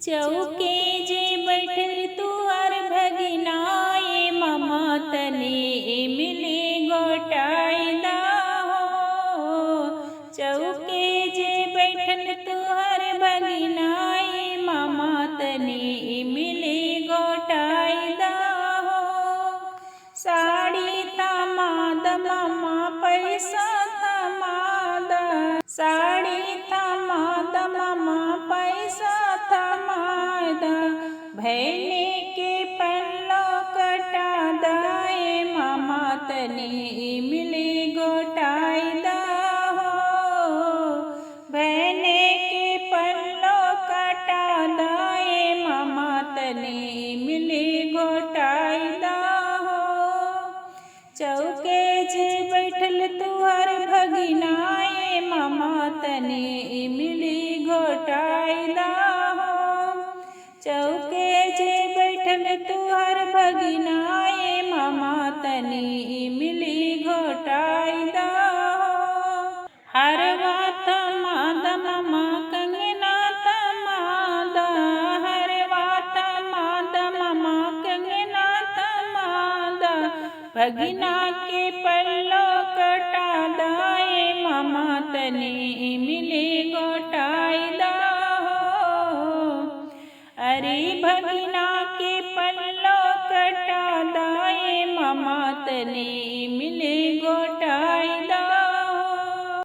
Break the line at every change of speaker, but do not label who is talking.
चौके जे बैठल तुअर भगिनाए ममा तने मिले गोटाइदा हो। चौके जे बैठल तुअर भगिनाए ममा तने मिले गोटाइदा हो। साड़ी तमाद ममा पैसा तमाद, साड़ी तमाद ममा पैसा तमाद, भैने के पल्लो कटा दाए ममा तने मिले गोटाइदा हो। भैने के पल्लो कटा दाए ममा तने मिले गोटाइदा हो। चौके जे बैठल तुअर भगिनाए ममा तने मिले गोटाइदा हो। चौके जे बैठल तुअर भगिनाए ममा तने मिले गोटाइदा हो। हरवा तमाद ममा कंगना तमाद, हरवा तमाद ममा कंगना तमाद, भगिना के पल्लो कटा दाए ममा तने मिले गोटाइदा हो। अरे भगिना के पल्लो कटा दाए ममा तने मिले गोटाइदा।